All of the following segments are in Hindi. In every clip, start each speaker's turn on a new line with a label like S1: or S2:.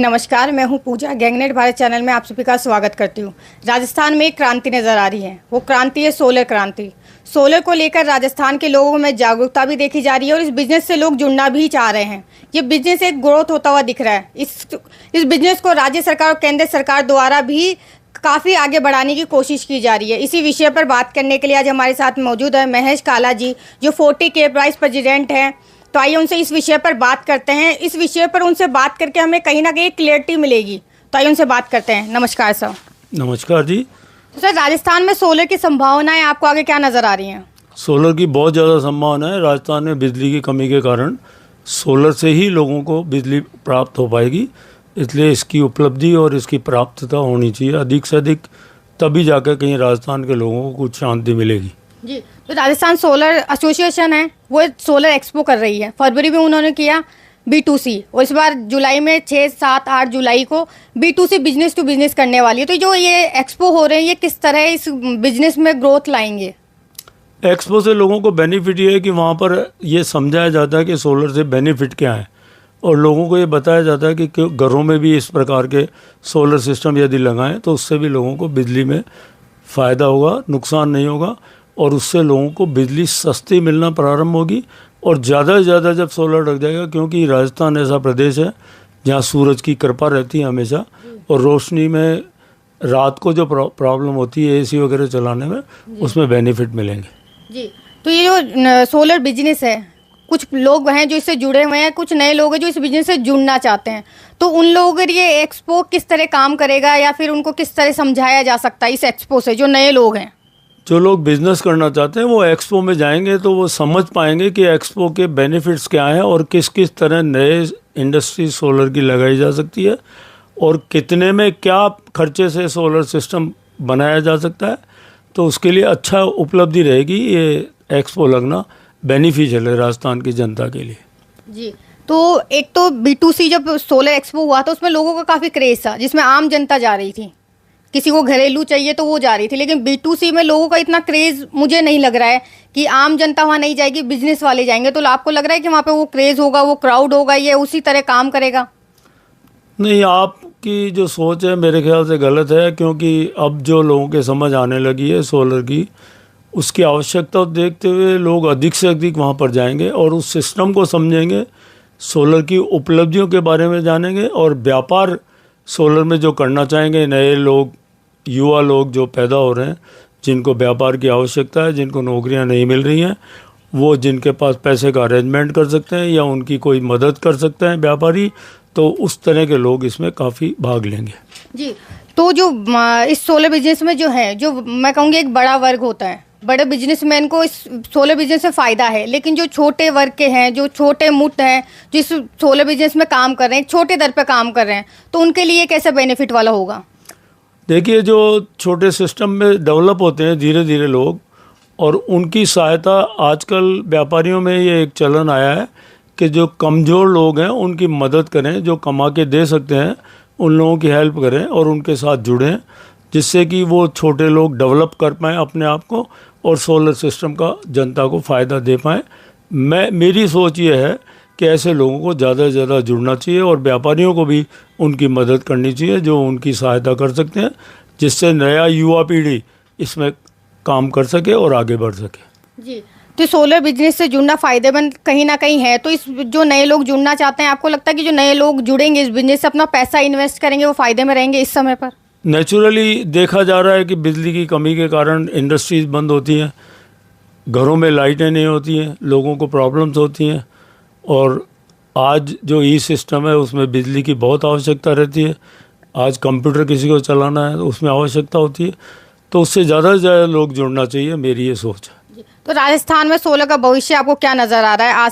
S1: नमस्कार, मैं हूं पूजा। गैंगनेट भारत चैनल में आप सभी का स्वागत करती हूं। राजस्थान में एक क्रांति नजर आ रही है, वो क्रांति है सोलर क्रांति। सोलर को लेकर राजस्थान के लोगों में जागरूकता भी देखी जा रही है और इस बिजनेस से लोग जुड़ना भी चाह रहे हैं। ये बिजनेस एक ग्रोथ होता हुआ दिख रहा है। इस बिजनेस को राज्य सरकार और केंद्र सरकार द्वारा भी काफ़ी आगे बढ़ाने की कोशिश की जा रही है। इसी विषय पर बात करने के लिए आज हमारे साथ मौजूद है महेश काला जी, जो 40K वाइस प्रेसिडेंट हैं। तो आइए उनसे इस विषय पर बात करते हैं। इस विषय पर उनसे बात करके हमें कहीं ना कहीं क्लियरिटी मिलेगी। तो आइए उनसे बात करते हैं। नमस्कार सर।
S2: नमस्कार जी।
S1: तो सर, राजस्थान में सोलर की संभावनाएं आपको आगे क्या नज़र आ रही हैं?
S2: सोलर की बहुत ज़्यादा संभावना है। राजस्थान में बिजली की कमी के कारण सोलर से ही लोगों को बिजली प्राप्त हो पाएगी, इसलिए इसकी उपलब्धि और इसकी प्राप्तता होनी चाहिए अधिक से अधिक, तभी जाकर कहीं राजस्थान के लोगों को कुछ शांति मिलेगी।
S1: जी, तो राजस्थान सोलर एसोसिएशन है, वो सोलर एक्सपो कर रही है। फरवरी में उन्होंने किया B2C और इस बार जुलाई में 6, 7, 8 जुलाई को B2C बिजनेस टू बिजनेस करने वाली है। तो जो ये एक्सपो हो रहे हैं, ये किस तरह इस बिजनेस में ग्रोथ लाएंगे?
S2: एक्सपो से लोगों को बेनिफिट ये है कि वहाँ पर ये समझाया जाता है कि सोलर से बेनिफिट क्या है, और लोगों को ये बताया जाता है कि घरों में भी इस प्रकार के सोलर सिस्टम यदि लगाएं तो उससे भी लोगों को बिजली में फ़ायदा होगा, नुकसान नहीं होगा, और उससे लोगों को बिजली सस्ती मिलना प्रारंभ होगी। और ज़्यादा से ज़्यादा जब सोलर लग जाएगा, क्योंकि राजस्थान ऐसा प्रदेश है जहाँ सूरज की कृपा रहती है हमेशा, और रोशनी में रात को जो प्रॉब्लम होती है AC वगैरह चलाने में, उसमें बेनिफिट मिलेंगे।
S1: जी, तो ये जो सोलर बिजनेस है, कुछ लोग हैं जो इससे जुड़े हुए हैं, कुछ नए लोग हैं जो इस बिजनेस से जुड़ना चाहते हैं। तो उन लोगों के लिए एक्सपो किस तरह काम करेगा, या फिर उनको किस तरह समझाया जा सकता है इस एक्सपो से, जो नए लोग हैं?
S2: जो लोग बिजनेस करना चाहते हैं वो एक्सपो में जाएंगे तो वो समझ पाएंगे कि एक्सपो के बेनिफिट्स क्या हैं और किस किस तरह नए इंडस्ट्री सोलर की लगाई जा सकती है, और कितने में क्या खर्चे से सोलर सिस्टम बनाया जा सकता है। तो उसके लिए अच्छा उपलब्धि रहेगी। ये एक्सपो लगना बेनिफिशियल है राजस्थान की जनता के लिए।
S1: जी, तो एक तो B2C जब सोलर एक्सपो हुआ तो उसमें लोगों का काफ़ी क्रेज था, जिसमें आम जनता जा रही थी। किसी को घरेलू चाहिए तो वो जा रही थी, लेकिन B2C में लोगों का इतना क्रेज मुझे नहीं लग रहा है कि आम जनता वहाँ नहीं जाएगी, बिजनेस वाले जाएंगे। तो आपको लग रहा है कि वहाँ पे वो क्रेज होगा, वो क्राउड होगा, ये उसी तरह काम करेगा?
S2: नहीं, आपकी जो सोच है मेरे ख्याल से गलत है, क्योंकि अब जो लोगों के समझ आने लगी है सोलर की, उसकी आवश्यकता देखते हुए लोग अधिक से अधिक वहाँ पर जाएंगे और उस सिस्टम को समझेंगे, सोलर की उपलब्धियों के बारे में जानेंगे, और व्यापार सोलर में जो करना चाहेंगे नए लोग, युवा लोग जो पैदा हो रहे हैं, जिनको व्यापार की आवश्यकता है, जिनको नौकरियां नहीं मिल रही हैं, वो जिनके पास पैसे का अरेंजमेंट कर सकते हैं या उनकी कोई मदद कर सकते हैं व्यापारी, तो उस तरह के लोग इसमें काफ़ी भाग लेंगे।
S1: जी, तो जो इस सोलर बिजनेस में जो है, जो मैं कहूँगी एक बड़ा वर्ग होता है, बड़े बिजनेसमैन को इस सोलर बिजनेस से फ़ायदा है, लेकिन जो छोटे वर्ग के हैं, जो छोटे मुठ हैं, जो इस सोलर बिजनेस में काम कर रहे हैं, छोटे दर पे काम कर रहे हैं, तो उनके लिए कैसे बेनिफिट वाला होगा?
S2: देखिए, जो छोटे सिस्टम में डेवलप होते हैं धीरे धीरे लोग, और उनकी सहायता आजकल व्यापारियों में ये एक चलन आया है कि जो कमज़ोर लोग हैं उनकी मदद करें, जो कमा के दे सकते हैं उन लोगों की हेल्प करें और उनके साथ जुड़ें, जिससे कि वो छोटे लोग डेवलप कर पाएँ अपने आप को और सोलर सिस्टम का जनता को फ़ायदा दे पाएँ। मेरी सोच ये है कि ऐसे लोगों को ज़्यादा से ज़्यादा जुड़ना चाहिए और व्यापारियों को भी उनकी मदद करनी चाहिए, जो उनकी सहायता कर सकते हैं, जिससे नया युवा पीढ़ी इसमें काम कर सके और आगे बढ़ सके।
S1: जी, तो सोलर बिजनेस से जुड़ना फ़ायदेमंद कहीं ना कहीं है। तो इस जो नए लोग जुड़ना चाहते हैं, आपको लगता है कि जो नए लोग जुड़ेंगे इस बिजनेस से, अपना पैसा इन्वेस्ट करेंगे, वो फ़ायदे में रहेंगे इस समय पर?
S2: नेचुरली देखा जा रहा है कि बिजली की कमी के कारण इंडस्ट्रीज बंद होती हैं, घरों में लाइटें नहीं होती हैं, लोगों को प्रॉब्लम्स होती हैं, और आज जो सिस्टम है उसमें बिजली की बहुत आवश्यकता रहती है। आज कंप्यूटर किसी को चलाना है तो उसमें आवश्यकता होती है, तो उससे ज़्यादा से ज़्यादा लोग जुड़ना चाहिए, मेरी ये सोच है।
S1: तो राजस्थान में सोलर का भविष्य आपको क्या नज़र आ रहा है?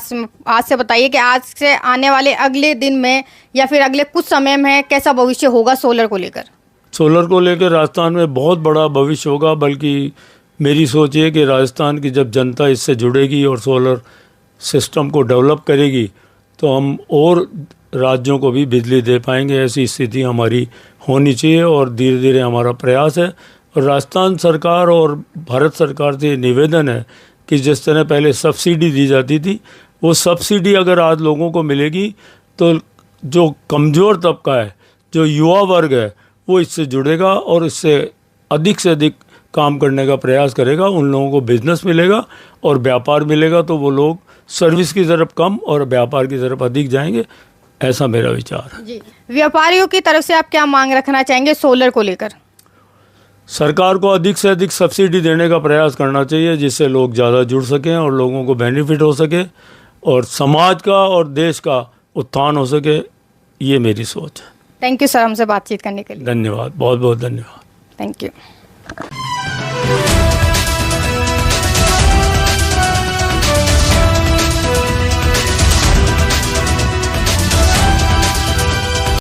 S1: आज से बताइए कि आज से आने वाले अगले दिन में या फिर अगले कुछ समय में कैसा भविष्य होगा सोलर को लेकर?
S2: सोलर को लेकर राजस्थान में बहुत बड़ा भविष्य होगा, बल्कि मेरी सोच ये कि राजस्थान की जब जनता इससे जुड़ेगी और सोलर सिस्टम को डेवलप करेगी तो हम और राज्यों को भी बिजली दे पाएंगे। ऐसी स्थिति हमारी होनी चाहिए और धीरे धीरे हमारा प्रयास है। और राजस्थान सरकार और भारत सरकार से निवेदन है कि जिस तरह पहले सब्सिडी दी जाती थी, वो सब्सिडी अगर आज लोगों को मिलेगी तो जो कमज़ोर तबका है जो युवा वर्ग है वो इससे जुड़ेगा और इससे अधिक से अधिक काम करने का प्रयास करेगा। उन लोगों को बिजनेस मिलेगा और व्यापार मिलेगा, तो वो लोग सर्विस की तरफ कम और व्यापार की तरफ अधिक जाएंगे, ऐसा मेरा विचार है।
S1: जी, व्यापारियों की तरफ से आप क्या मांग रखना चाहेंगे सोलर को लेकर?
S2: सरकार को अधिक से अधिक सब्सिडी देने का प्रयास करना चाहिए, जिससे लोग ज़्यादा जुड़ सकें और लोगों को बेनिफिट हो सके और समाज का और देश का उत्थान हो सके। ये मेरी सोच है।
S1: थैंक यू सर, हमसे बातचीत करने के लिए।
S2: धन्यवाद, बहुत बहुत धन्यवाद।
S1: Thank you.